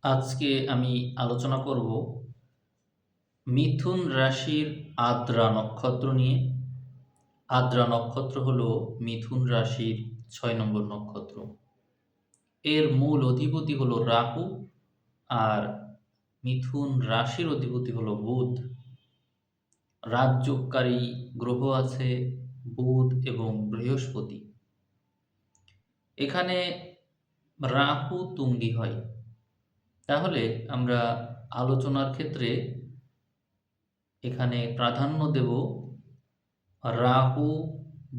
আজকে আমি আলোচনা করব মিথুন রাশির আদ্রা নক্ষত্র নিয়ে। আদ্রা নক্ষত্র হলো মিথুন রাশির ৬ নম্বর নক্ষত্র। এর মূল অধিপতি হলো রাহু, আর মিথুন রাশির অধিপতি হলো বুধ। রাজযোগকারী গ্রহ আছে বুধ এবং বৃহস্পতি। এখানে রাহু তুঙ্গি হয়। তাহলে আমরা আলোচনার ক্ষেত্রে এখানে প্রাধান্য দেব রাহু,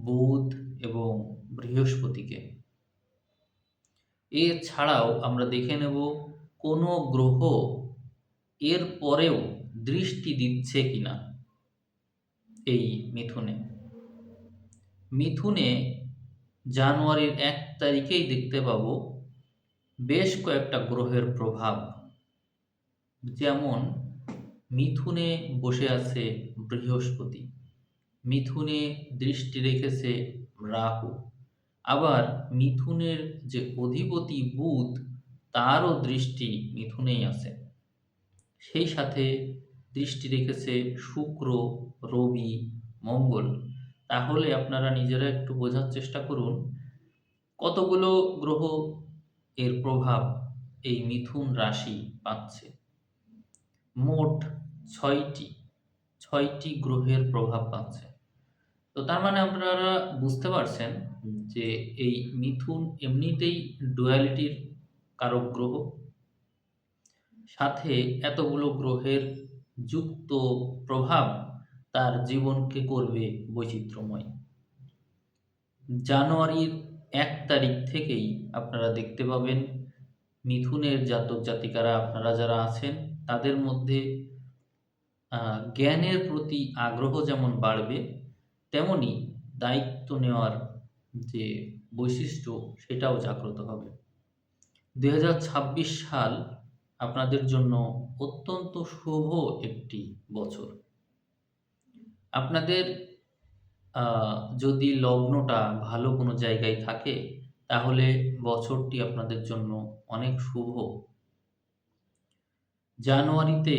বুধ এবং বৃহস্পতিকে। এছাড়াও আমরা দেখে নেব কোনো গ্রহ এর পরেও দৃষ্টি দিচ্ছে কিনা এই মিথুনে। মিথুনে জানুয়ারির ১ তারিখেই দেখতে পাবো বেশ কয়েকটা গ্রহের প্রভাব। যেমন মিথুনে বসে আছে বৃহস্পতি, মিথুনে দৃষ্টি রেখেছে রাহু, আবার মিথুনের যে অধিপতি বুধ তারও দৃষ্টি মিথুনেই আছে। সেই সাথে দৃষ্টি রেখেছে শুক্র, রবি, মঙ্গল। তাহলে আপনারা নিজেরা একটু বোঝার চেষ্টা করুন কতগুলো গ্রহ এর প্রভাব এই মিথুন রাশি পাচ্ছে। মোট ছয়টি ছয়টি গ্রহের প্রভাব পাচ্ছে। তো তার মানে আপনারা বুঝতে পারছেন যে এই মিথুন এমনিতেই ডুয়ালিটির কারক গ্রহ, সাথে এতগুলো গ্রহের যুক্ত প্রভাব তার জীবনকে করবে বৈচিত্র্যময়। জানুয়ারির ১ তারিখ থেকেই আপনারা দেখতে পাবেন মিথুনের জাতক জাতিকারা আপনারা যারা আছেন তাদের মধ্যে জ্ঞানের প্রতি আগ্রহ যেমন বাড়বে, তেমনি দায়িত্ব নেওয়ার যে বৈশিষ্ট্য সেটাও জাগ্রত হবে। ২০২৬ সাল আপনাদের জন্য অত্যন্ত শুভ একটি বছর। আপনাদের যদি লগ্নটা ভালো কোনো জায়গায় থাকে তাহলে বছরটি আপনাদের জন্য অনেক শুভ। জানুয়ারিতে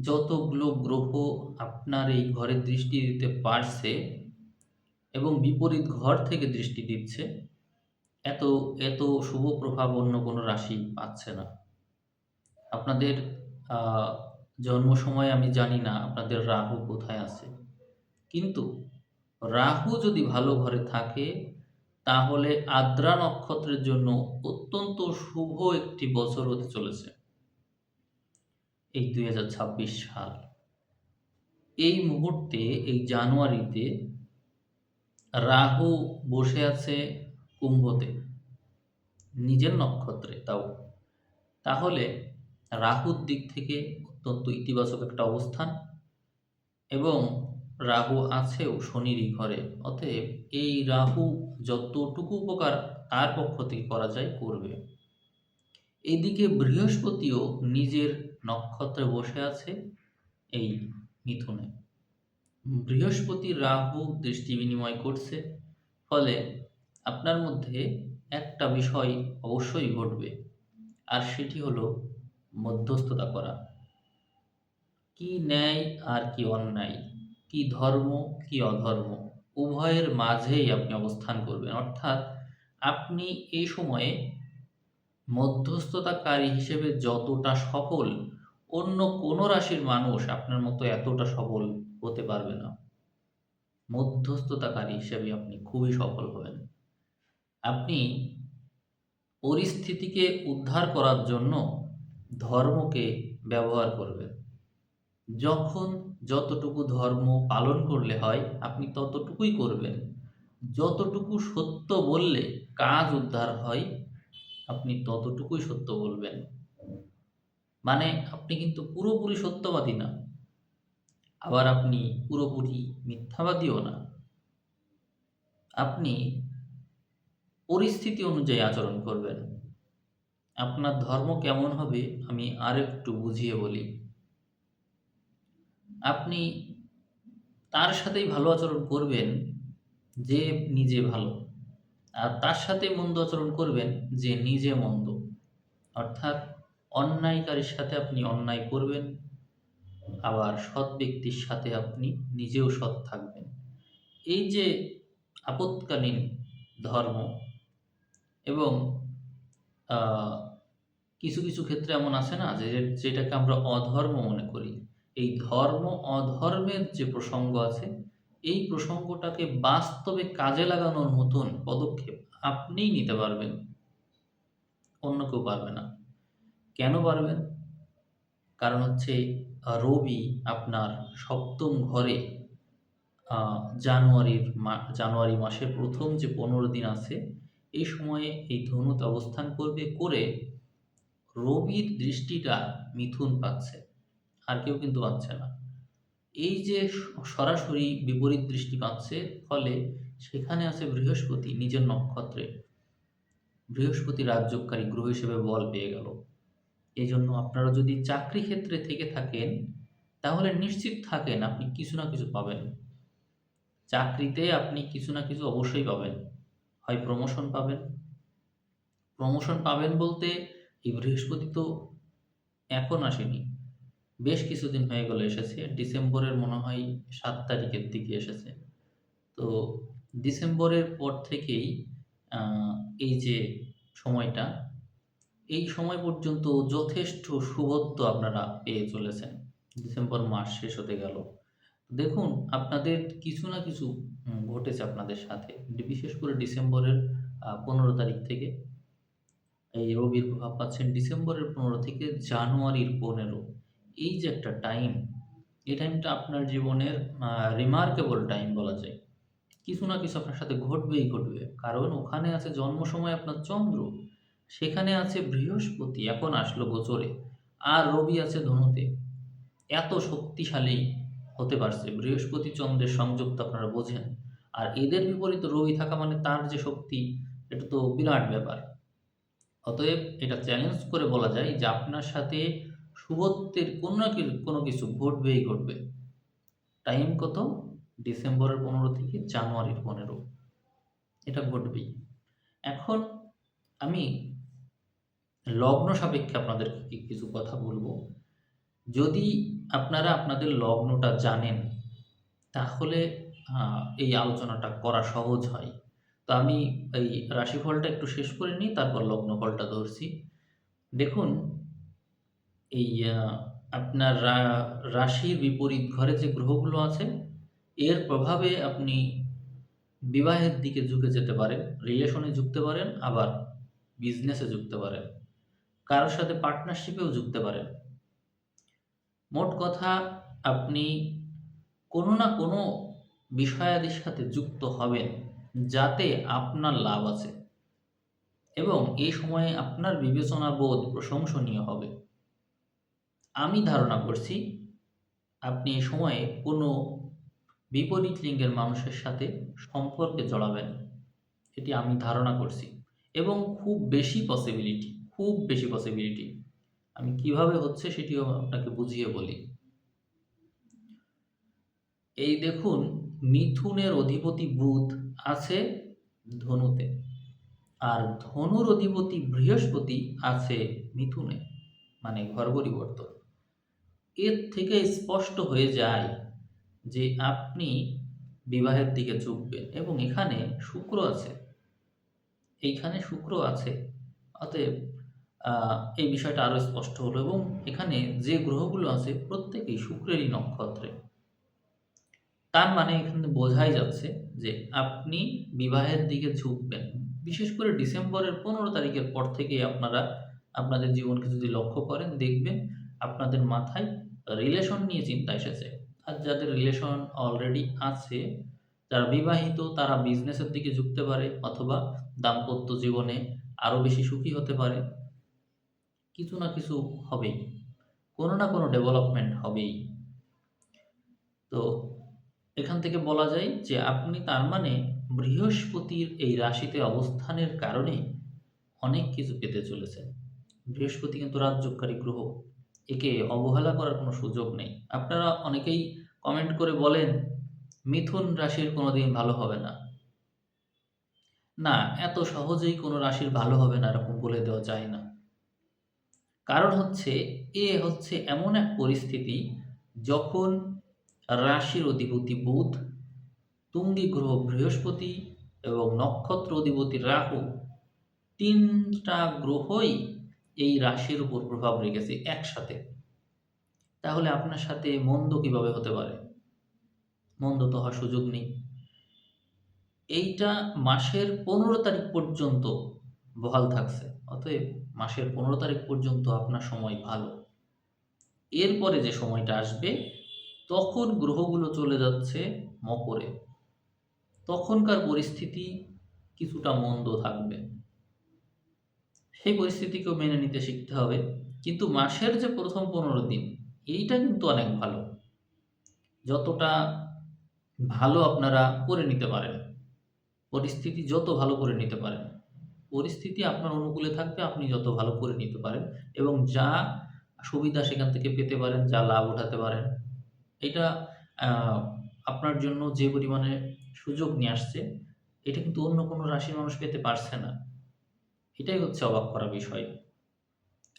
যতগুলো গ্রহ আপনার এই ঘরে দৃষ্টি দিতে পারছে এবং বিপরীত ঘর থেকে দৃষ্টি দিচ্ছে, এত এত শুভ প্রভাব অন্য কোনো রাশি পাচ্ছে না। আপনাদের জন্ম সময় আমি জানি না আপনাদের রাহু কোথায় আছে, কিন্তু রাহু যদি ভালো ঘরে থাকে তাহলে আদ্রা নক্ষত্রের জন্য অত্যন্ত শুভ একটি বছর হতে চলেছে এই ২০২৬ সাল। এই মুহূর্তে এই জানুয়ারিতে রাহু বসে আছে কুম্ভতে, নিজের নক্ষত্রে তাও। তাহলে রাহুর দিক থেকে অত্যন্ত ইতিবাচক একটা অবস্থান, এবং রাহু আছেও শনিরই ঘরে। অতএব এই রাহু যতটুকু উপকার তার পক্ষ থেকে করা যায় করবে। এদিকে বৃহস্পতিও নিজের নক্ষত্রে বসে আছে এই মিথুনে। বৃহস্পতি রাহু দৃষ্টি বিনিময় করছে, ফলে আপনার মধ্যে একটা বিষয় অবশ্যই ঘটবে, আর সেটি হলো মধ্যস্থতা করা। কি ন্যায় আর কি অন্যায়, কি ধর্ম কি অধর্ম, উভয়ের মাঝেই আপনি অবস্থান করবেন। অর্থাৎ আপনি এই সময়ে মধ্যস্থতাকারী হিসেবে যতটা সফল, অন্য কোনো রাশির মানুষ আপনার মতো এতটা সফল হতে পারবে না। মধ্যস্থতাকারী হিসেবে আপনি খুবই সফল হবেন। আপনি পরিস্থিতিকে উদ্ধার করার জন্য ধর্মকে ব্যবহার করবেন। যখন যতটুকু ধর্ম পালন করলে হয় আপনি ততটুকুই করবেন। যতটুকু সত্য বললে কাজ উদ্ধার হয় আপনি ততটুকুই সত্য বলবেন। মানে আপনি কিন্তু পুরোপুরি সত্যবাদী না, আবার আপনি পুরোপুরি মিথ্যাবাদীও না। আপনি পরিস্থিতি অনুযায়ী আচরণ করবেন। আপনার ধর্ম কেমন হবে আমি আরেকটু বুঝিয়ে বলি। আপনি তার সাথেই ভালো আচরণ করবেন যে নিজে ভালো। আর তার সাথে মন্দ আচরণ করবেন যে নিজে মন্দ। অর্থাৎ অন্যায়কারীর সাথে আপনি অন্যায় করবেন, আবার সৎ ব্যক্তির সাথে আপনি নিজেও সৎ থাকবেন। এই যে আপৎকালীন ধর্ম এবং আ কিছু, কিছু ক্ষেত্রে এমন আছে না যে যেটাকে আমরা অধর্ম মনে করি। এই ধর্ম অধর্মের যে প্রসঙ্গ আছে, এই প্রসঙ্গটাকে বাস্তবে কাজে লাগানোর মতন পদক্ষেপ আপনিই নিতে পারবেন। অন্য কেউ পারবে না। কেন পারবেন? কারণ হচ্ছে রবি আপনার ৭ম ঘরে আ জানুয়ারি মাসের ১ম যে ১৫ দিন আছে, এই সময়ে এই ধনুতে অবস্থান করবে, করে রবির দৃষ্টিটা মিথুন পাচ্ছে। আর কেউ কিন্তু পাচ্ছে না। এই যে সরাসরি বিপরীত দৃষ্টি পাচ্ছে, ফলে সেখানে আছে বৃহস্পতি নিজের নক্ষত্রে। বৃহস্পতি রাজযোগকারী গ্রহ হিসেবে বল পেয়ে গেল। এজন্য আপনারা যদি চাকরি ক্ষেত্রে থেকে থাকেন, তাহলে নিশ্চিত থাকেন আপনি কিছু না কিছু পাবেন। চাকরিতে আপনি কিছু না কিছু অবশ্যই পাবেন। হয় প্রমোশন পাবেন। প্রমোশন পাবেন বলতে এই বৃহস্পতি তো এখন আসেনি। বেশ কিছুদিন হয়ে গেল এসেছে। ডিসেম্বরের মনে হয় ৭ তারিখের দিকে এসেছে। তো ডিসেম্বরের পর থেকেই আ এই যে সময়টা, এই সময় পর্যন্ত যথেষ্ট শুভত্ব আপনারা পেয়ে চলেছেন। ডিসেম্বর মাস শেষ হতে গেল। দেখুন আপনাদের কিছু না কিছু ঘটেছে আপনাদের সাথে। বিশেষ করে ডিসেম্বরের ১৫ তারিখ থেকে এই রবির প্রভাব পাচ্ছেন। ডিসেম্বরের ১৫ থেকে জানুয়ারির ১৫, এই যে একটা টাইম, এই টাইমটা আপনার জীবনের আ রিমার্কেবল টাইম বলা যায়। কিছু না কিছু আপনার সাথে ঘটবেই ঘটবে। কারণ ওখানে আছে জন্ম সময় আপনার চন্দ্র, সেখানে আছে বৃহস্পতি এখন আসলো গোচরে, আর রবি আছে ধনুতে। এত শক্তিশালী হতে পারছে। বৃহস্পতি চন্দ্রের সংযোগ তো আপনারা বোঝেন। আর এদের বিপরীতে রবি থাকা মানে তার যে শক্তি, এটা তো বিরাট ব্যাপার। অতএব এটা চ্যালেঞ্জ করে বলা যায় যে আপনার সাথে শুভত্বের কোনো কিছু ঘটবেই ঘটবে। টাইম কত? ডিসেম্বরের ১৫ থেকে জানুয়ারির ১৫, এটা ঘটবেই। এখন আমি লগ্ন সাপেক্ষে আপনাদেরকে কিছু কথা বলবো। যদি আপনারা আপনাদের লগ্নটা জানেন, তাহলে এই আলোচনাটা করা সহজ হয়। তো আমি এই রাশিফলটা একটু শেষ করে নিই, তারপর লগ্নফলটা ধরছি। দেখুন, এই আপনার রাশির বিপরীত ঘরে যে গ্রহগুলো আছে, এর প্রভাবে আপনি বিবাহের দিকে ঝুঁকে যেতে পারেন, রিলেশনে ঝুঁকতে পারেন, আবার বিজনেসে ঝুঁকতে পারেন। কারো সাথে পার্টনারশিপেও ঝুঁকতে পারেন। মোট কথা, আপনি কোনো না কোনো বিষয়াদির সাথে যুক্ত হবেন, যাতে আপনার লাভ আছে এবং এই সময়ে আপনার বিবেচনাবোধ প্রশংসনীয় হবে। আমি ধারণা করছি আপনি এ সময়ে কোনো বিপরীত লিঙ্গের মানুষের সাথে সম্পর্কে জড়াবেন। এটি আমি ধারণা করছি এবং খুব বেশি পসিবিলিটি। আমি কিভাবে হচ্ছে সেটিও আপনাকে বুঝিয়ে বলি। এই দেখুন, মিথুনের অধিপতি বুধ আছে ধনুতে, আর ধনুর অধিপতি বৃহস্পতি আছে মিথুনে, মানে ঘর পরিবর্তন। এর থেকে স্পষ্ট হয়ে যায় যে আপনি বিবাহের দিকে ঝুঁকবেন এবং এখানে শুক্র আছে। এইখানে শুক্র আছে। অতএব এই বিষয়টা আরো স্পষ্ট হলো এবং এখানে যে গ্রহগুলো আছে প্রত্যেকেই শুক্রেরই নক্ষত্রে। তার মানে এখানে বোঝাই যাচ্ছে যে আপনি বিবাহের দিকে ঝুঁকবেন। বিশেষ করে ডিসেম্বরের ১৫ তারিখের পর থেকেই আপনারা আপনাদের জীবনকে যদি লক্ষ্য করেন, দেখবেন আপনাদের মাথায় রিলেশন নিয়ে চিন্তা এসেছে। আর যাদের রিলেশন অলরেডি আছে, যারা বিবাহিত, তারা বিজনেসের দিকে ঝুঁকতে পারে অথবা দাম্পত্য জীবনে আরো বেশি সুখী হতে পারে। কিছু না কিছু হবেই। কোনো না কোনো ডেভেলপমেন্ট হবেই। তো এখান থেকে বলা যায় যে আপনি তার মানে বৃহস্পতির এই রাশিতে অবস্থানের কারণে অনেক কিছু পেতে চলেছেন। বৃহস্পতি কিন্তু রাজযোগকারী গ্রহ। একে অবহেলা করার কোনো সুযোগ নেই। আপনারা অনেকেই কমেন্ট করে বলেন, মিথুন রাশির কোনোদিন ভালো হবে না। না, এত সহজেই কোনো রাশির ভালো হবে না এরকম বলে দেওয়া যায় না। কারণ হচ্ছে হচ্ছে এমন এক পরিস্থিতি যখন রাশির অধিপতি বুধ, তুঙ্গী গ্রহ বৃহস্পতি এবং নক্ষত্র অধিপতি রাহু ৩ টা গ্রহই এই রাশির উপর প্রভাব রেখেছে একসাথে। তাহলে আপনার সাথে মন্দ কিভাবে হতে পারে? মন্দ তো হওয়ার সুযোগ নেই। এইটা মাসের ১৫ তারিখ পর্যন্ত বহাল থাকছে। অতএব মাসের ১৫ তারিখ পর্যন্ত আপনার সময় ভালো। এরপরে যে সময়টা আসবে তখন গ্রহগুলো চলে যাচ্ছে মকরে। তখনকার পরিস্থিতি কিছুটা মন্দ থাকবে। সেই পরিস্থিতিকেও মেনে নিতে শিখতে হবে। কিন্তু মাসের যে ১ম ১৫ দিন এইটা কিন্তু অনেক ভালো। যতটা ভালো আপনারা করে নিতে পারেন, পরিস্থিতি যত ভালো করে নিতে পারেন, পরিস্থিতি আপনার অনুকূলে থাকবে আপনি যত ভালো করে নিতে পারেন এবং যা সুবিধা সেখান থেকে পেতে পারেন, যা লাভ উঠাতে পারেন, এটা আ আপনার জন্য যে পরিমাণে সুযোগ নিয়ে আসছে, এটা কিন্তু অন্য কোনো রাশির মানুষ পেতে পারছে না। এটাই হচ্ছে অবাক করা বিষয়।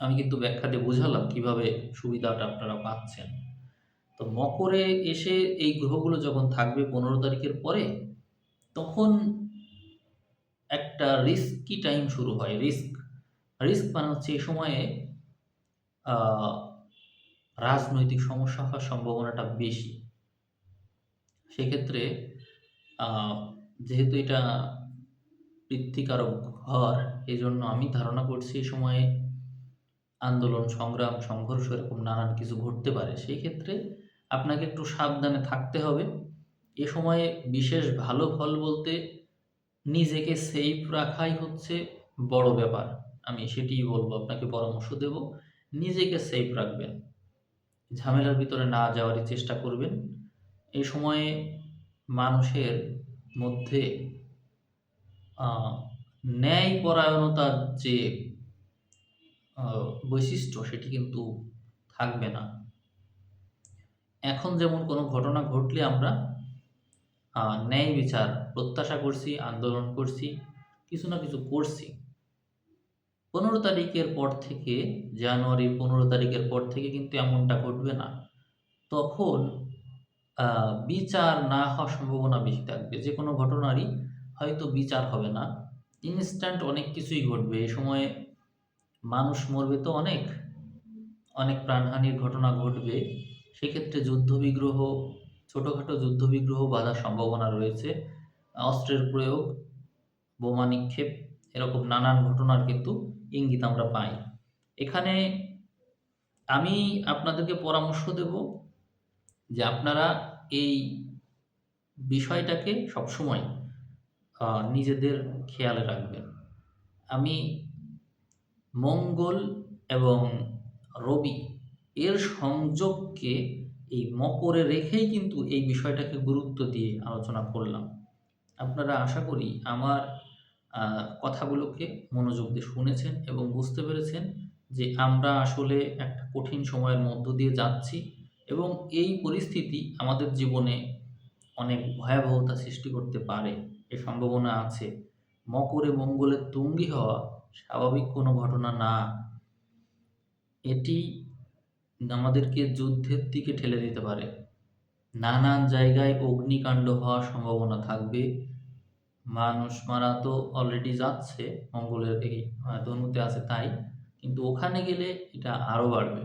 আমি কিন্তু ব্যাখ্যা দিয়ে বুঝালাম কিভাবে সুবিধাটা আপনারা পাচ্ছেন। তো মকরে এসে এই গ্রহগুলো যখন থাকবে ১৫ তারিখের পরে, তখন একটা রিস্কি টাইম শুরু হয়। রিস্ক মানে হচ্ছে এই সময়ে আ রাজনৈতিক সমস্যা হওয়ার সম্ভাবনাটা বেশি। সেক্ষেত্রে আ যেহেতু এটা পৃথ্বীকারক ঘর, এজন্য আমি ধারণা করছি এই সময়ে আন্দোলন, সংগ্রাম, সংঘর্ষ এরকম নানান কিছু ঘটতে পারে। সেই ক্ষেত্রে আপনাকে একটু সাবধানে থাকতে হবে। এ সময়ে বিশেষ ভালো ফল বলতে নিজেকে সেফ রাখাই হচ্ছে বড় ব্যাপার। আমি সেটিই বলব, আপনাকে পরামর্শ দেব। নিজেকে সেফ রাখবেন। ঝামেলার ভিতরে না যাওয়ারই চেষ্টা করবেন। এই সময়ে মানুষের মধ্যে আ ন্যায়পরায়ণতার যে আ বৈশিষ্ট্য সেটি কিন্তু থাকবে না। এখন যেমন কোনো ঘটনা ঘটলে আমরা ন্যায় বিচার প্রত্যাশা করছি, আন্দোলন করছি, কিছু না কিছু করছি। ১৫ তারিখের পর থেকে, জানুয়ারির ১৫ তারিখের পর থেকে কিন্তু এমনটা ঘটবে না। তখন আ বিচার না হওয়ার সম্ভাবনা বেশি থাকবে। যেকোনো ঘটনারই হয়তো বিচার হবে না। ইনস্ট্যান্ট অনেক কিছুই ঘটবে। এ সময়ে মানুষ মরবে তো অনেক, অনেক প্রাণহানির ঘটনা ঘটবে। সেক্ষেত্রে যুদ্ধবিগ্রহ, ছোটখাটো যুদ্ধবিগ্রহ বাধার সম্ভাবনা রয়েছে। অস্ত্রের প্রয়োগ, বোমা নিক্ষেপ এরকম নানান ঘটনার কিন্তু ইঙ্গিত আমরা পাই। এখানে আমি আপনাদেরকে পরামর্শ দেব যে আপনারা এই বিষয়টাকে সবসময় নিজেদের খেয়ালে রাখবেন। আমি মঙ্গল এবং রবি এর সংযোগকে এই মকরে রেখেই কিন্তু এই বিষয়টাকে গুরুত্ব দিয়ে আলোচনা করলাম। আপনারা আশা করি আমার কথাগুলোকে মনোযোগ দিয়ে শুনেছেন এবং বুঝতে পেরেছেন যে আমরা আসলে একটা কঠিন সময়ের মধ্য দিয়ে যাচ্ছি এবং এই পরিস্থিতি আমাদের জীবনে অনেক ভয়াবহতা সৃষ্টি করতে পারে। এ সম্ভাবনা আছে। মকরে মঙ্গলের তুঙ্গি হওয়া স্বাভাবিক কোনো ঘটনা না। এটি আমাদেরকে যুদ্ধের দিকে ঠেলে দিতে পারে। নানান জায়গায় অগ্নিকাণ্ড হওয়ার সম্ভাবনা থাকবে। মানুষ মারা তো অলরেডি যাচ্ছে, মঙ্গলের এই ধনুতে আছে তাই। কিন্তু ওখানে গেলে এটা আরো বাড়বে।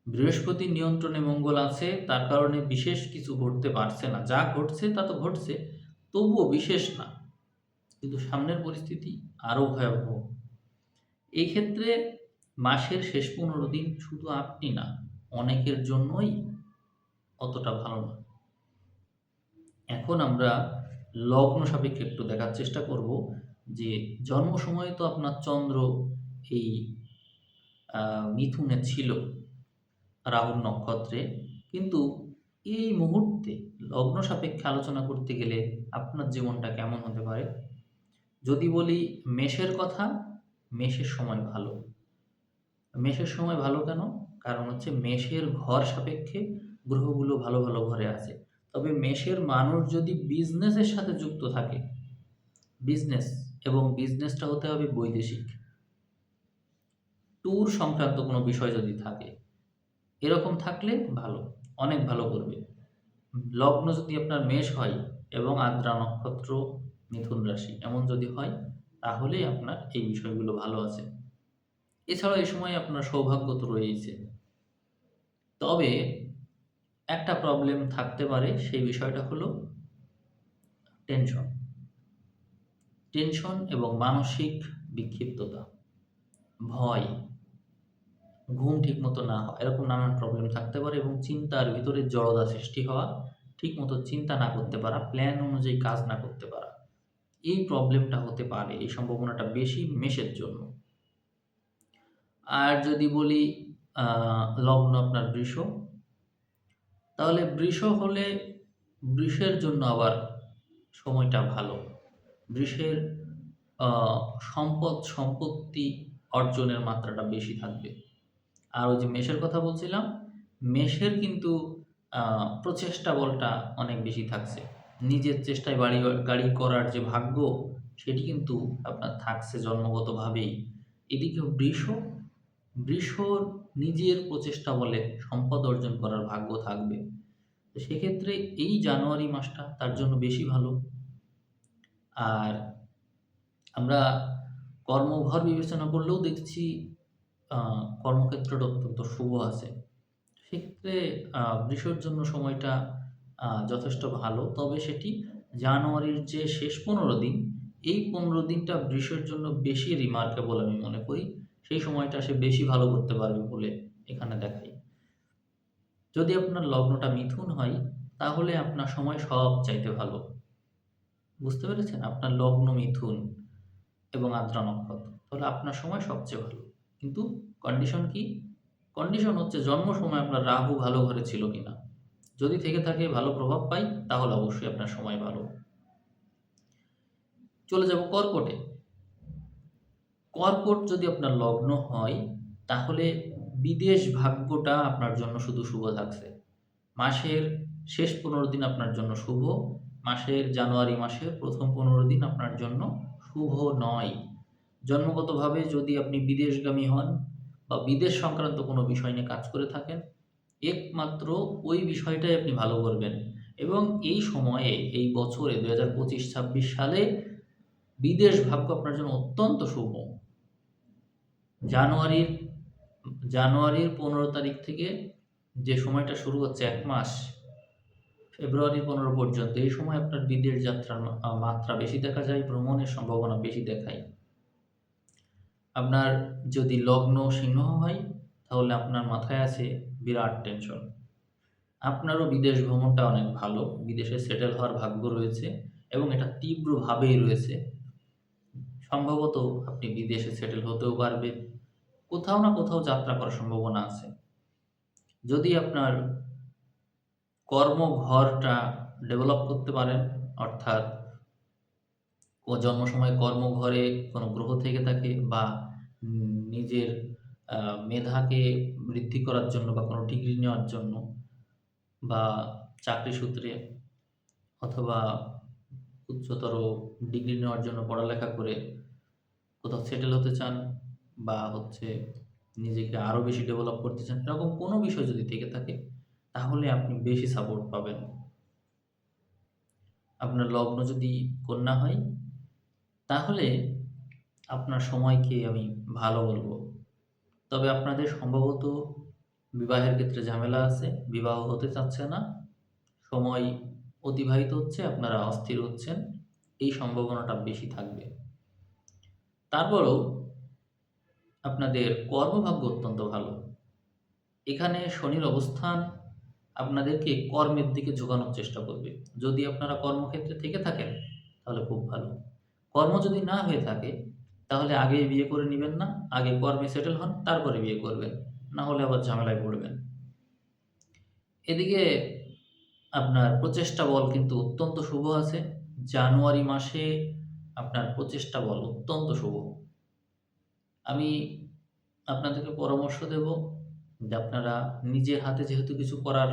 বৃহস্পতির নিয়ন্ত্রণে মঙ্গল আছে, তার কারণে বিশেষ কিছু ঘটতে পারছে না। যা ঘটছে তা তো ঘটছে, তবুও বিশেষ না। কিন্তু সামনের পরিস্থিতি আরো ভয়াবহ। এই ক্ষেত্রে মাসের শেষ ১৫ দিন শুধু আপনি না, অনেকের জন্যই অতটা ভালো না। এখন আমরা লগ্ন সাপেক্ষে একটু দেখার চেষ্টা করব যে জন্ম সময়ে তো আপনার চন্দ্র এই মিথুনে ছিল রাহুর নক্ষত্রে, কিন্তু এই মুহূর্তে লগ্ন সাপেক্ষে আলোচনা করতে গেলে আপনার জীবনটা কেমন হতে পারে? যদি বলি মেষের কথা, মেষের সময় ভালো। মেষের সময় ভালো কেন? কারণ হচ্ছে মেষের ঘর সাপেক্ষে গ্রহগুলো ভালো, ভালো ঘরে আছে। তবে মেষের মানুষ যদি বিজনেসের সাথে যুক্ত থাকে, বিজনেস, এবং বিজনেসটা হতে হবে বৈদেশিক। ট্যুর সংক্রান্ত কোনো বিষয় যদি থাকে, এরকম থাকলে ভালো, অনেক ভালো করবে। লগ্ন যদি আপনার মেষ হয় এবং আদ্রা নক্ষত্র, মিথুন রাশি এমন যদি হয়, তাহলেই আপনার এই বিষয়গুলো ভালো আছে। এছাড়াও এই সময় আপনার সৌভাগ্য তো রয়েছে। তবে একটা প্রবলেম থাকতে পারে, সেই বিষয়টা হলো টেনশন। টেনশন এবং মানসিক বিক্ষিপ্ততা, ভয়, ঘুম ঠিকমতো না হওয়া, এরকম নানান প্রবলেম থাকতে পারে, এবং চিন্তার ভিতরে জড়তা সৃষ্টি হওয়া, ঠিকমতো চিন্তা না করতে পারা, প্ল্যান অনুযায়ী কাজ না করতে পারা, এই প্রবলেমটা হতে পারে, এই সম্ভাবনাটা বেশি মেষের জন্য। আর যদি বলি লগ্ন আপনার বৃষ, তাহলে বৃষ হলে বৃষের জন্য আবার সময়টা ভালো। বৃষের সম্পত্তি অর্জনের মাত্রাটা বেশি থাকবে। আর ওই যে মেষের কথা বলছিলাম, মেষের কিন্তু প্রচেষ্টা বলটা অনেক বেশি থাকছে। নিজের চেষ্টায় গাড়ি করার যে ভাগ্য, সেটি কিন্তু আপনার থাকছে জন্মগতভাবেই। এদিকে বৃষর নিজের প্রচেষ্টা বলে সম্পদ অর্জন করার ভাগ্য থাকবে। তো সেক্ষেত্রে এই জানুয়ারি মাসটা তার জন্য বেশি ভালো। আর আমরা কর্মঘর বিবেচনা করলেও দেখছি কর্মক্ষেত্রটা অত্যন্ত শুভ আছে। সেক্ষেত্রে বৃষর জন্য সময়টা যথেষ্ট ভালো। তবে সেটি জানুয়ারির যে শেষ ১৫ দিন, এই ১৫ দিনটা বৃষের জন্য বেশি রিমার্কেবল আমি মনে করি। সেই সময়টা সে বেশি ভালো করতে পারবে বলে এখানে দেখাই। যদি আপনার লগ্নটা মিথুন হয়, তাহলে আপনার সময় সবচাইতে ভালো। বুঝতে পেরেছেন? আপনার লগ্ন মিথুন এবং আদ্রা নক্ষত্র, তাহলে আপনার সময় সবচেয়ে ভালো। কিন্তু কন্ডিশন কি? কন্ডিশন হচ্ছে জন্ম সময় আপনার রাহু ভালো ঘরে ছিল কিনা। যদি থেকে থাকে, ভালো প্রভাব পাই, তাহলে অবশ্যই আপনার সময় ভালো। চলে যাব কর্কটে। কর্কট যদি আপনার লগ্ন হয়, তাহলে বিদেশ ভাগ্যটা আপনার জন্য শুধু শুভ থাকছে। মাসের শেষ ১৫ দিন আপনার জন্য শুভ। জানুয়ারি মাসের প্রথম ১৫ দিন আপনার জন্য শুভ নয়। জন্মগতভাবে যদি আপনি বিদেশগামী হন বা বিদেশ সংক্রান্ত কোনো বিষয় নিয়ে কাজ করে থাকেন, একমাত্র ওই বিষয়টাই আপনি ভালো করবেন। এবং এই সময়ে, এই বছরে ২০২৫-২৬ সালে বিদেশ ভাগ্য আপনার জন্য অত্যন্ত শুভ। জানুয়ারির জানুয়ারির ১৫ তারিখ থেকে যে সময়টা শুরু হচ্ছে ১ মাস, ফেব্রুয়ারির ১৫ পর্যন্ত, এই সময় আপনার বিদেশ যাত্রার মাত্রা বেশি দেখা যায়, ভ্রমণের সম্ভাবনা বেশি দেখায়। আপনার যদি লগ্ন সিংহ হয়, তাহলে আপনার মাথায় আছে বিরাট টেনশন। আপনারও বিদেশ ভ্রমণটা অনেক ভালো, বিদেশে সেটেল হওয়ার ভাগ্য রয়েছে এবং এটা তীব্রভাবেই রয়েছে। সম্ভবত আপনি বিদেশে সেটেল হতেও পারবেন, কোথাও না কোথাও যাত্রা করার সম্ভাবনা আছে। যদি আপনার কর্মঘরটা ডেভেলপ করতে পারেন, অর্থাৎ জন্ম সময় কর্মঘরে কোনো গ্রহ থেকে থাকে, বা নিজের মেধাকে বৃদ্ধি করার জন্য, বা কোনো ডিগ্রি নেওয়ার জন্য, বা চাকরি সূত্রে, অথবা উচ্চতর ডিগ্রি নেওয়ার জন্য পড়ালেখা করে কোথাও সেটেল হতে চান, বা নিজেকে আরও বেশি ডেভেলপ করতে চান, এরকম কোনো বিষয় যদি থেকে থাকে, তাহলে আপনি বেশি সাপোর্ট পাবেন। আপনার লগ্ন যদি কন্যা হয়, তাহলে আপনার সময়কে আমি ভালো বলবো। তবে আপনাদের সম্ভবত বিবাহের ক্ষেত্রে ঝামেলা আছে, বিবাহ হতে চাচ্ছে না, সময় অতিবাহিত হচ্ছে, আপনারা অস্থির হচ্ছেন, এই সম্ভাবনাটা বেশি থাকবে। তারপরেও আপনাদের কর্মভাগ্য অত্যন্ত ভালো। এখানে শনির অবস্থান আপনাদেরকে কর্মের দিকে ঝোঁকানোর চেষ্টা করবে। যদি আপনারা কর্মক্ষেত্রে থেকে থাকেন, তাহলে খুব ভালো। কর্ম যদি না হয়ে থাকে, তাহলে আগে বিয়ে করে নেবেন না, আগে কর্মে সেটেল হন, তারপরে বিয়ে করবেন, না হলে আবার ঝামেলায় পড়বেন। এদিকে আপনার প্রচেষ্টা বল কিন্তু অত্যন্ত শুভ আছে। জানুয়ারি মাসে আপনার প্রচেষ্টা বল অত্যন্ত শুভ। আমি আপনাদেরকে পরামর্শ দেব যে আপনারা নিজের হাতে যেহেতু কিছু করার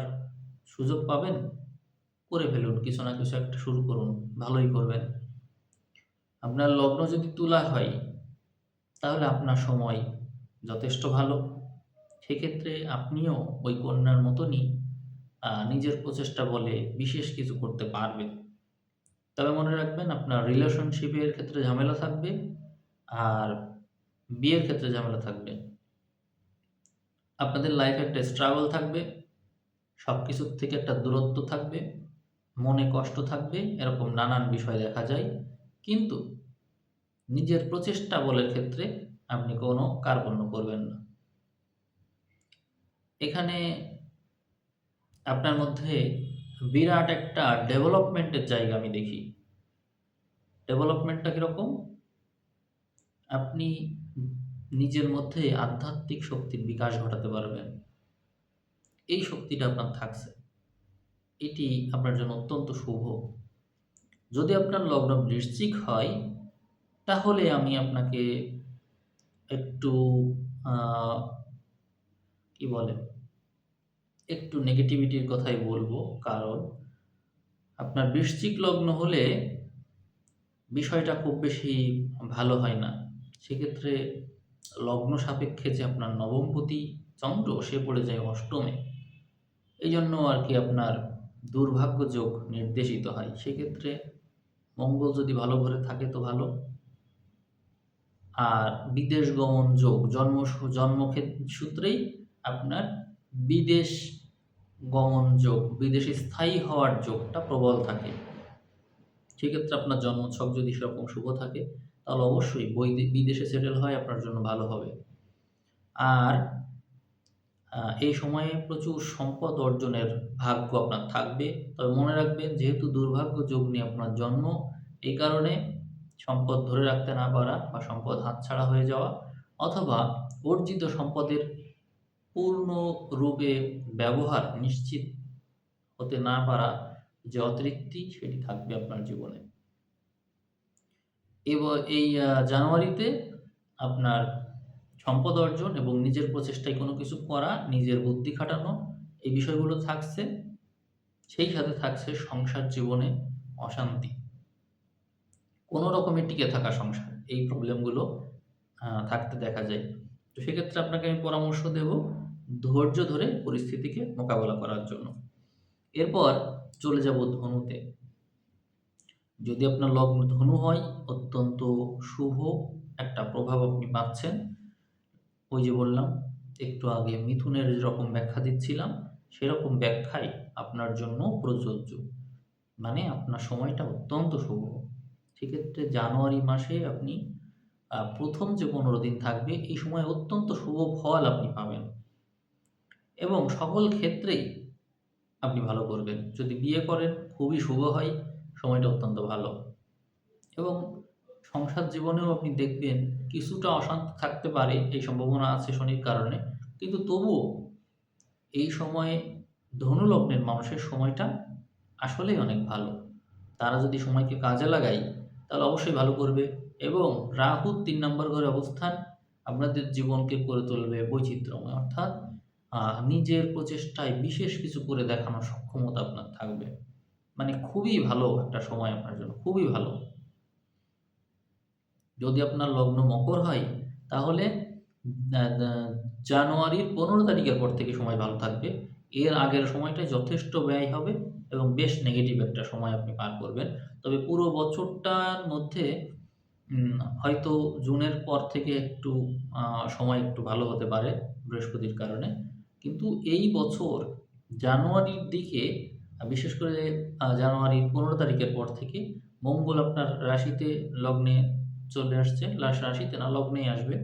সুযোগ পাবেন, করে ফেলুন, কিছু না কিছু একটা শুরু করুন, ভালোই করবেন। আপনার লগ্ন যদি তুলা হয় তাহলে আপনার সময় যথেষ্ট ভালো। সেক্ষেত্রে আপনিও ওই কন্যার মতনই নিজের প্রচেষ্টা বলে বিশেষ কিছু করতে পারবেন। তবে মনে রাখবেন আপনার রিলেশনশিপের ক্ষেত্রে ঝামেলা থাকবে, আর বিয়ের ক্ষেত্রে ঝামেলা থাকবে। আপনাদের লাইফে একটা স্ট্রাগল থাকবে, সবকিছুর থেকে একটা দূরত্ব থাকবে, মনে কষ্ট থাকবে, এরকম নানান বিষয় দেখা যায়। কিন্তু নিজের প্রচেষ্টা বলের ক্ষেত্রে আপনি কোনো কার্পণ্য করবেন না। এখানে আপনার মধ্যে বিরাট একটা ডেভেলপমেন্টের জায়গা আমি দেখি। ডেভেলপমেন্টটা কিরকম? আপনি নিজের মধ্যে আধ্যাত্মিক শক্তির বিকাশ ঘটাতে পারবেন। এই শক্তিটা আপনার থাকছে। এটি আপনার জন্য অত্যন্ত শুভ। যদি আপনার লগ্ন বৃশ্চিক হয় তাহলে আমি আপনাকে একটু আহ, কি বলে একটু নেগেটিভিটির কথাই বলবো। কারণ আপনার বৃশ্চিক লগ্ন হলে বিষয়টা খুব বেশি ভালো হয় না। সেক্ষেত্রে লগ্ন সাপেক্ষে যে আপনার নবমপতি চন্দ্র সে পড়ে যায় অষ্টমে, এই জন্য আর কি আপনার দুর্ভাগ্য যোগ নির্দেশিত হয়। সেক্ষেত্রে মঙ্গল যদি ভালো ঘরে থাকে তো ভালো। আর বিদেশ গমন যোগ জন্মসূত্রেই আপনার বিদেশ গমন যোগ, বিদেশে স্থায়ী হওয়ার যোগটা প্রবল থাকে। সেক্ষেত্রে আপনার জন্মছক যদি সেরকম শুভ থাকে তাহলে অবশ্যই বিদেশে সেটেল হয় আপনার জন্য ভালো হবে। আর এই সময়ে প্রচুর সম্পদ অর্জনের ভাগ্য আপনার থাকবে। তবে মনে রাখবেন, যেহেতু দুর্ভাগ্য যোগ নিয়ে আপনার জন্ম, এই কারণে সম্পদ ধরে রাখতে না পারা বা সম্পদ হাতছাড়া হয়ে যাওয়া, অথবা অর্জিত সম্পদের পূর্ণরূপে ব্যবহার নিশ্চিত হতে না পারা, যে অতৃপ্তি সেটি থাকবে আপনার জীবনে। এই জানুয়ারিতে আপনার সম্পদ অর্জন এবং নিজের প্রচেষ্টায় কোনো কিছু করা, নিজের বুদ্ধি খাটানো, এই বিষয়গুলো থাকছে। সেই সাথে থাকছে সংসার জীবনে অশান্তি, কোনো রকমে টিকে থাকা সংসার, এই প্রবলেমগুলো থাকতে দেখা যায়। তো সেক্ষেত্রে আপনাকে আমি পরামর্শ দেব ধৈর্য ধরে পরিস্থিতিকে মোকাবেলা করার জন্য। এরপর চলে যাব ধনুতে। যদি আপনার লগ্ন ধনু হয়, অত্যন্ত শুভ একটা প্রভাব আপনি পাচ্ছেন। ওই যে বললাম একটু আগে মিথুনের যেরকম ব্যাখ্যা দিচ্ছিলাম, সেরকম ব্যাখ্যাই আপনার জন্য প্রযোজ্য। মানে আপনার সময়টা অত্যন্ত শুভ। সেক্ষেত্রে জানুয়ারি মাসে আপনি প্রথম যে 15 দিন থাকবে, এই সময় অত্যন্ত শুভ ফল আপনি পাবেন এবং সকল ক্ষেত্রেই আপনি ভালো করবেন। যদি বিয়ে করেন খুবই শুভ হয়, সময়টা অত্যন্ত ভালো। এবং সংসার জীবনেও আপনি দেখবেন কিছুটা অশান্তি থাকতে পারে, এই সম্ভাবনা আছে শনির কারণে। কিন্তু তবুও এই সময়ে ধনু লগ্নের মানুষের সময়টা আসলেই অনেক ভালো। তারা যদি সময়কে কাজে লাগায় তাহলে অবশ্যই ভালো করবে। এবং রাহু ৩ নম্বর ঘরে অবস্থান আপনাদের জীবনকে করে তুলবে বৈচিত্র্যময়, অর্থাৎ নিজের প্রচেষ্টায় বিশেষ কিছু করে দেখানোর সক্ষমতা আপনার থাকবে। মানে খুবই ভালো একটা সময় আপনার জন্য, খুবই ভালো। যদি আপনার লগ্ন মকর হয় তাহলে জানুয়ারির 15 তারিখের পর থেকে সময় ভালো থাকবে। এর আগের সময়টা যথেষ্ট ব্যয় হবে এবং বেশ নেগেটিভ একটা সময় আপনি পার করবেন। তবে পুরো বছরটার মধ্যে হয়তো জুনের পর থেকে একটু সময় একটু ভালো হতে পারে বৃহস্পতির কারণে। কিন্তু এই বছর জানুয়ারির দিকে, বিশেষ করে জানুয়ারির 15 তারিখের পর থেকে মঙ্গল আপনার রাশিতে লগ্নে চলে আসছে। রাশিতে না, লগ্নেই আসবে।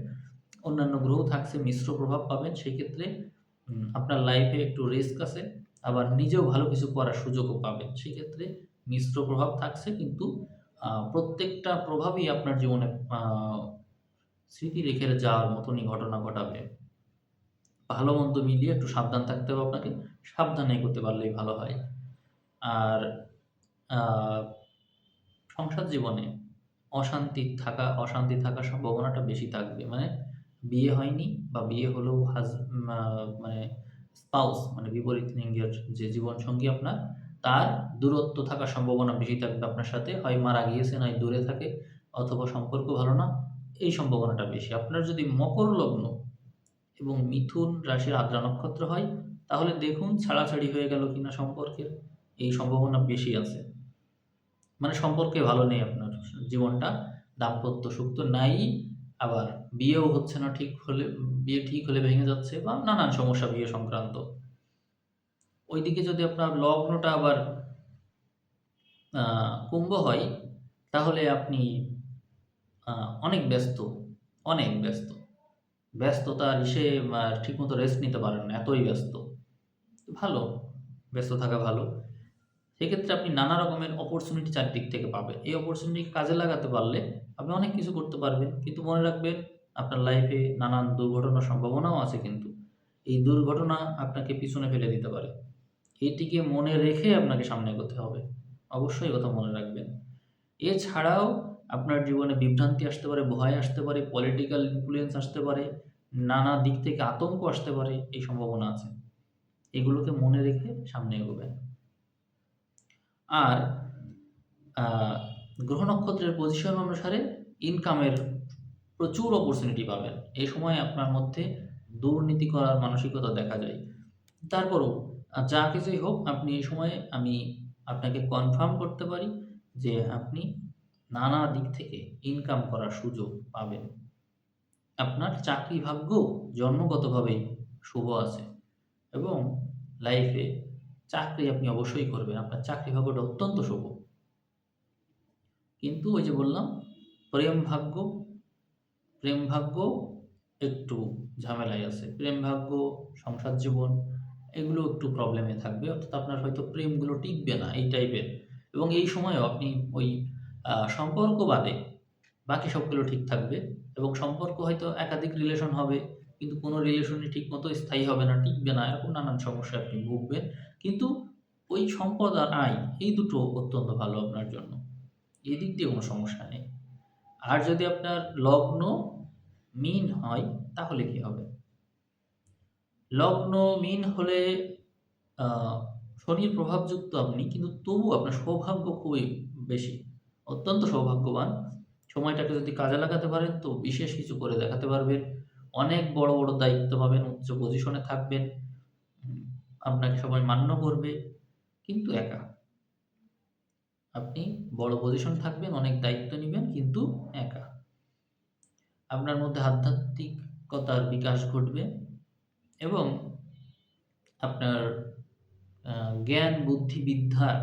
অন্যান্য গ্রহ থাকছে, মিশ্র প্রভাব পাবেন। সেক্ষেত্রে আপনার লাইফে একটু রিস্ক আছে, আবার নিজেও ভালো কিছু করার সুযোগও পাবেন। সেক্ষেত্রে মিশ্র প্রভাব থাকছে, কিন্তু প্রত্যেকটা প্রভাবই আপনার জীবনে স্মৃতি রেখে যাওয়ার মতনই ঘটনা ঘটাবে। ভালো মন্দ মিলিয়ে একটু সাবধান থাকতে হবে আপনাকে। সাবধানে করতে পারলেই ভালো হয়। আর সংসার জীবনে অশান্তি থাকার সম্ভাবনাটা বেশি থাকবে। মানে বিয়ে হয়নি বা বিয়ে হলেও মানে স্পাউস, মানে বিপরীত লিঙ্গের যে জীবনসঙ্গী আপনার, তার দূরত্ব থাকার সম্ভাবনা বেশি থাকবে আপনার সাথে। হয় মারা গিয়েছে, নয় দূরে থাকে। অথবা সম্পর্ক ভালো না, এই সম্ভাবনাটা বেশি। আপনার যদি মকর লগ্ন এবং মিথুন রাশির আদ্রা নক্ষত্র হয়, তাহলে দেখুন ছাড়াছাড়ি হয়ে গেল কিনা সম্পর্কের, এই সম্ভাবনা বেশি আছে। মানে সম্পর্কে ভালো নেই আপনার জীবনটা, দাম্পত্য সুখ তো নাই, আবার বিয়েও হচ্ছে না, বিয়ে ঠিক হলে ভেঙে যাচ্ছে বা নানান সমস্যা বিয়ে সংক্রান্ত। ওইদিকে যদি আপনার লগ্নটা আবার কুম্ভ হয়, তাহলে আপনি অনেক ব্যস্ত, অনেক ব্যস্ত। ব্যস্ততার ইসে ঠিকমতো রেস্ট নিতে পারেন না, এতই ব্যস্ত। ভালো, ব্যস্ত থাকা ভালো। সেক্ষেত্রে আপনি নানা রকমের অপরচুনিটি চারদিক থেকে পাবেন। এই অপরচুনিটিকে কাজে লাগাতে পারলে আপনি অনেক কিছু করতে পারবেন। কিন্তু মনে রাখবেন, আপনার লাইফে নানান দুর্ঘটনার সম্ভাবনাও আছে কিন্তু। এই দুর্ঘটনা আপনাকে পিছনে ফেলে দিতে পারে। এটিকে মনে রেখে আপনাকে সামনে এগোতে হবে। অবশ্যই এই কথা মনে রাখবেন। এছাড়াও আপনার জীবনে বিভ্রান্তি আসতে পারে, ভয় আসতে পারে, পলিটিক্যাল ইনফ্লুয়েন্স আসতে পারে, নানা দিক থেকে আতঙ্ক আসতে পারে, এই সম্ভাবনা আছে। এগুলোকে মনে রেখে সামনে এগোবেন। আর আ গ্রহ নক্ষত্রের পজিশন অনুসারে ইনকামের প্রচুর অপরচুনিটি পাবেন। এই সময় আপনার মধ্যে দুর্নীতি করার মানসিকতা দেখা যায়। তারপরও যা কিছুই হোক, আপনি এই সময়ে আমি আপনাকে কনফার্ম করতে পারি যে আপনি নানা দিক থেকে ইনকাম করার সুযোগ পাবেন। আপনার চাকরি ভাগ্য জন্মগতভাবেই শুভ আছে এবং লাইফে চাকরি আপনি অবশ্যই করবেন। আপনার চাকরি ভাগ্যটা অত্যন্ত শুভ। কিন্তু ওই যে বললাম, প্রেম ভাগ্য, প্রেম ভাগ্য একটু ঝামেলায় আছে। প্রেম ভাগ্য, সংসার জীবন এগুলো একটু প্রবলেমে থাকবে। অর্থাৎ আপনার হয়তো প্রেমগুলো টিকবে না, এই টাইপের। এবং এই সময়েও আপনি ওই সম্পর্ক বাদে বাকি সবগুলো ঠিক থাকবে এবং সম্পর্ক হয়তো একাধিক রিলেশন হবে, কিন্তু কোনো রিলেশনই ঠিকমতো স্থায়ী হবে না, টিকবে না। এরকম নানান সমস্যায় আপনি ভুগবেন। কিন্তু ওই সম্পদ আর আয়, এই দুটো অত্যন্ত ভালো আপনার জন্য। এদিক দিয়ে কোনো সমস্যা নেই। আর যদি আপনার লগ্ন মীন হয়, তাহলে কি হবে? লগ্ন মীন হলে আ শনির প্রভাবযুক্ত আপনি, কিন্তু তবুও আপনার সৌভাগ্য খুবই বেশি। অত্যন্ত সৌভাগ্যবান। সময়টাকে যদি কাজে লাগাতে পারেন তো বিশেষ কিছু করে দেখাতে পারবেন। অনেক বড়, বড় দায়িত্ব পাবেন, উচ্চ পজিশনে থাকবেন। উম আপনাকে সবাই মান্য করবে, কিন্তু একা। আপনি বড় পজিশন থাকবেন, অনেক দায়িত্ব নিবেন, কিন্তু একা। আপনার মধ্যে আধ্যাত্মিকতার বিকাশ ঘটবে এবং আপনার আ জ্ঞান, বুদ্ধি, বিদ্যার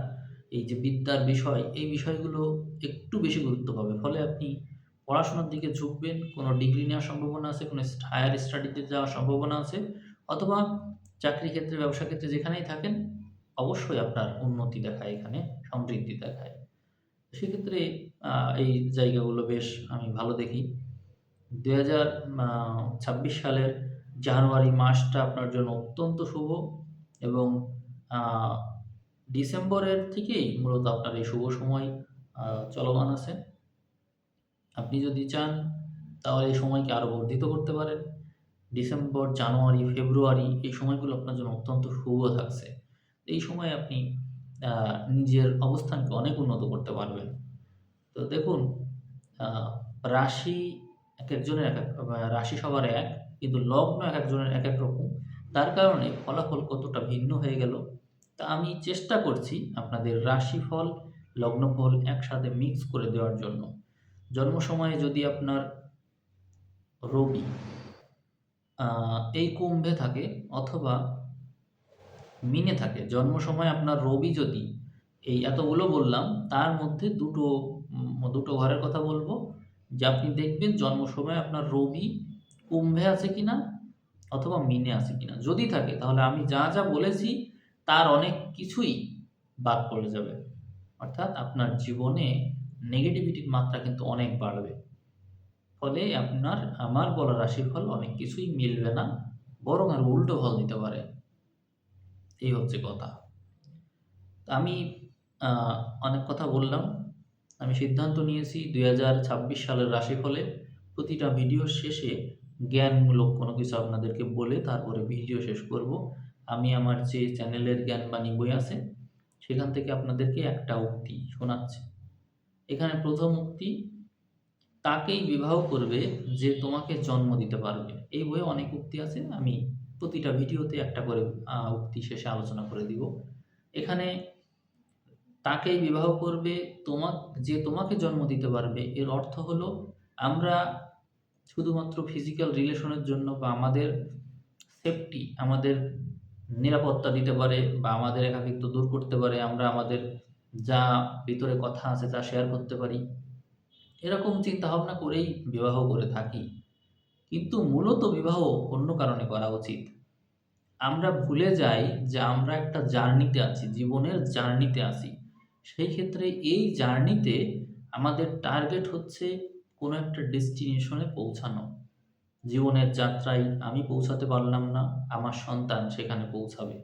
এই যে বিদ্যার বিষয়, এই বিষয়গুলো একটু বেশি গুরুত্ব পাবে। ফলে আপনি পড়াশোনার দিকে ঝুঁকবেন, কোনো ডিগ্রি নেওয়ার সম্ভাবনা আছে, কোনো হায়ার স্টাডিতে যাওয়ার সম্ভাবনা আছে, অথবা চাকরি ক্ষেত্রে, ব্যবসা ক্ষেত্রে যেখানেই থাকেন, অবশ্যই আপনার উন্নতি দেখায় এখানে, সমৃদ্ধি দেখায়। সেক্ষেত্রে আ এই জায়গাগুলো বেশ আমি ভালো দেখি। ২০২৬ সালের জানুয়ারি মাসটা আপনার জন্য অত্যন্ত শুভ এবং আ ডিসেম্বরের থেকেই মূলত আপনার এই শুভ সময় আ চলমান আছে। আপনি যদি চান তাহলে এই সময়কে আরো বর্ধিত করতে পারেন। ডিসেম্বর, জানুয়ারি, ফেব্রুয়ারি এই সময়গুলো আপনার জন্য অত্যন্ত শুভ থাকছে। এই সময়ে আপনি আ নিজের অবস্থানকে অনেক উন্নত করতে পারবেন। তো দেখুন, আ রাশি একেকজনের একেক রাশি সবার এক, কিন্তু লগ্ন একেকজনের একেক রকম। তার কারণে ফলাফল কতটা ভিন্ন হয়ে গেল। তা আমি চেষ্টা করছি আপনাদের রাশিফল, লগ্নফল একসাথে মিক্স করে দেওয়ার জন্য। জন্ম সময়ে যদি আপনার রবি আ এই কুম্ভে থাকে অথবা মিনে থাকে, জন্ম সময় আপনার রবি যদি এই এতগুলো বললাম, তার মধ্যে দুটো ঘরের কথা বলব যে আপনি দেখবেন জন্ম সময় আপনার রবি কুম্ভে আছে কিনা অথবা মিনে আছে কিনা। যদি থাকে তাহলে আমি যা, যা বলেছি তার অনেক কিছুই বাদ পড়ে যাবে। অর্থাৎ আপনার জীবনে নেগেটিভিটির মাত্রা কিন্তু অনেক বাড়বে। ফলে আপনার আমার বলা রাশিফল অনেক কিছুই মিলবে না, বরং আরো উল্টো ফল দিতে পারে। এই হচ্ছে কথা। তো আমি আ অনেক কথা বললাম। আমি সিদ্ধান্ত নিয়েছি ২০২৬ সালের রাশিফলে প্রতিটা ভিডিওর শেষে জ্ঞানমূলক কোনো কিছু আপনাদেরকে বলে তারপরে ভিডিও শেষ করব। আমি আমার যে চ্যানেলের জ্ঞানবাণী বই আছে, সেখান থেকে আপনাদেরকে একটা উক্তি শোনাচ্ছি। এখানে ১ম উক্তি, তাকেই বিবাহ করবে যে তোমাকে জন্ম দিতে পারবে। এই বইয়ে অনেক উক্তি আছে। আমি প্রতিটা ভিডিওতে একটা করে উক্তি শেষে আলোচনা করে দিব। এখানে তাকেই বিবাহ করবে যে তোমাকে জন্ম দিতে পারবে, এর অর্থ হলো আমরা শুধুমাত্র ফিজিক্যাল রিলেশনের জন্য বা আমাদের সেফটি, আমাদের নিরাপত্তা দিতে পারে বা আমাদের একাকিত্ব দূর করতে পারে, আমরা আমাদের যা ভিতরে কথা আছে তা শেয়ার করতে পারি, এরকম চিন্তাভাবনা করেই বিবাহ করে থাকি। কিন্তু মূলত বিবাহ অন্য কারণে করা উচিত। আমরা ভুলে যাই যে আমরা একটা জার্নিতে আছি, জীবনের জার্নিতে আছি। সেই ক্ষেত্রে এই জার্নিতে আমাদের টার্গেট হচ্ছে কোনো একটা ডেস্টিনেশনে পৌঁছানো। জীবনের যাত্রায় আমি পৌঁছাতে পারলাম না, আমার সন্তান সেখানে পৌঁছাবে।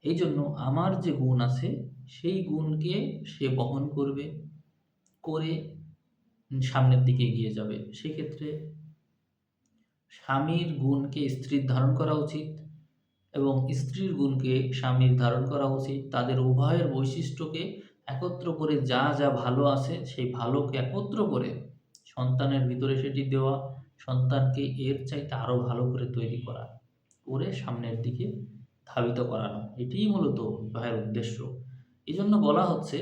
এই জন্য আমার যে গুণ আছে সেই গুণকে সে বহন করবে, করে সামনের দিকে এগিয়ে যাবে। সেক্ষেত্রে স্বামীর গুণকে স্ত্রীর ধারণ করা উচিত এবং স্ত্রীর গুণকে স্বামীর ধারণ করা উচিত। তাদের উভয়ের বৈশিষ্ট্যকে একত্র করে যা যা ভালো আছে সেই ভালোকে একত্র করে সন্তানের ভিতরে সেটি দেওয়া, সন্তানকে এর চাইতে আরও ভালো করে তৈরি করা, করে সামনের দিকে ধাবিত করানো। এটিই মূলত বিবাহের উদ্দেশ্য। এজন্য বলা হচ্ছে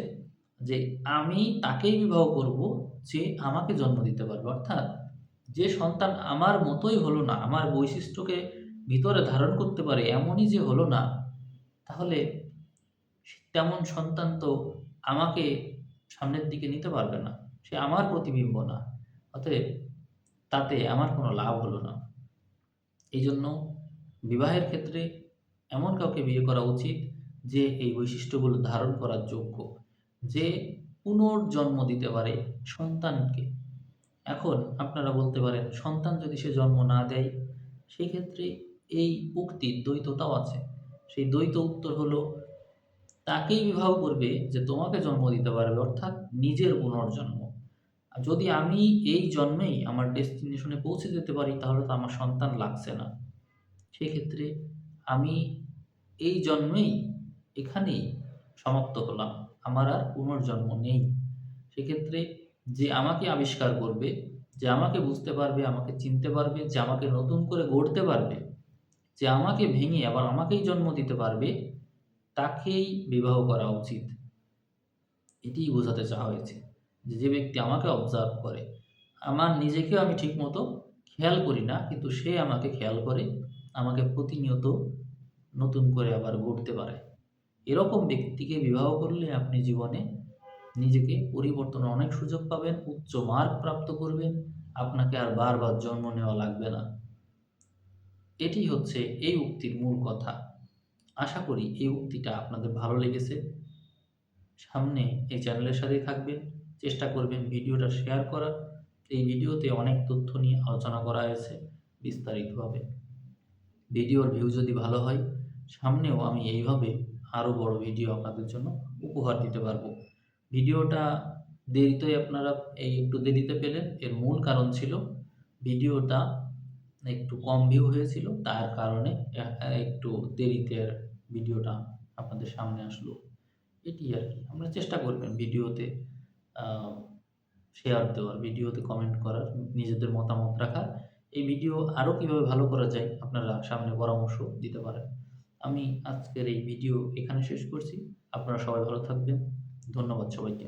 যে আমি তাকেই বিবাহ করব যে আমাকে জন্ম দিতে পারবে। অর্থাৎ যে সন্তান আমার মতোই হলো না, আমার বৈশিষ্ট্যকে ভিতরে ধারণ করতে পারে এমনই যে হলো না, তাহলে তেমন সন্তান তো আমাকে সামনের দিকে নিতে পারবে না। সে আমার প্রতিবিম্ব না। অতএব তাতে আমার কোনো লাভ হলো না। এই জন্য বিবাহের ক্ষেত্রে এমন কাউকে বিয়ে করা উচিত যে এই বৈশিষ্ট্যগুলো ধারণ করার যোগ্য, যে পুনর্জন্ম দিতে পারে সন্তানকে। এখন আপনারা বলতে পারেন, সন্তান যদি সে জন্ম না দেয়, সেক্ষেত্রে এই উক্তির দ্বৈততাও আছে। সেই দ্বৈত উত্তর হলো, তাকেই বিবাহ করবে যে তোমাকে জন্ম দিতে পারবে, অর্থাৎ নিজের পুনর্জন্ম। আর যদি আমি এই জন্মেই আমার ডেস্টিনেশনে পৌঁছে যেতে পারি, তাহলে তো আমার সন্তান লাগছে না। সেক্ষেত্রে আমি এই জন্মেই এখানেই সমাপ্ত হলাম, আমার আর পুনর্জন্ম নেই। সেক্ষেত্রে যে আমাকে আবিষ্কার করবে, যে আমাকে বুঝতে পারবে, আমাকে চিনতে পারবে, যে আমাকে নতুন করে গড়তে পারবে, যে আমাকে ভেঙে আবার আমাকেই জন্ম দিতে পারবে, তাকেই বিবাহ করা উচিত। এটিই বোঝাতে চাওয়া হয়েছে যে যে ব্যক্তি আমাকে অবজার্ভ করে, আমার নিজেকেও আমি ঠিকমতো খেয়াল করি না, কিন্তু সে আমাকে খেয়াল করে, আমাকে প্রতিনিয়ত নতুন করে আবার গড়তে পারে, এরকম ব্যক্তিকে বিবাহ করলে আপনি জীবনে নিজেকে পরিবর্তনের অনেক সুযোগ পাবেন, উচ্চ মার্ক প্রাপ্ত করবেন, আপনাকে আর বারবার জন্ম নেওয়া লাগবে না। এটি হচ্ছে এই উক্তির মূল কথা। আশা করি এই উক্তিটা আপনাদের ভালো লেগেছে। সামনে এই চ্যানেলের সাথেই থাকবেন, চেষ্টা করবেন ভিডিওটা শেয়ার করার। এই ভিডিওতে অনেক তথ্য নিয়ে আলোচনা করা হয়েছে বিস্তারিতভাবে। ভিডিওর ভিউ যদি ভালো হয়, সামনেও আমি এইভাবে আরও বড় ভিডিও আপনাদের জন্য উপহার দিতে পারবো। ভিডিওটা দেরিতে আপনারা একটু দেরিতে পেলেন, এর মূল কারণ ছিল ভিডিওটা একটু কম ভিউ হয়েছিল, তার কারণে একটু দেরিতে ভিডিওটা আপনাদের সামনে আসলো। এটি আর কি। আপনারা চেষ্টা করবেন ভিডিওতে শেয়ার দেওয়ার, ভিডিওতে কমেন্ট করার, নিজেদের মতামত রাখার। এই ভিডিও আরও কীভাবে ভালো করা যায় আপনারা সামনে পরামর্শ দিতে পারেন। আমি আজকের এই ভিডিও এখানে শেষ করছি। আপনারা সবাই ভালো থাকবেন। ধন্যবাদ সবাইকে।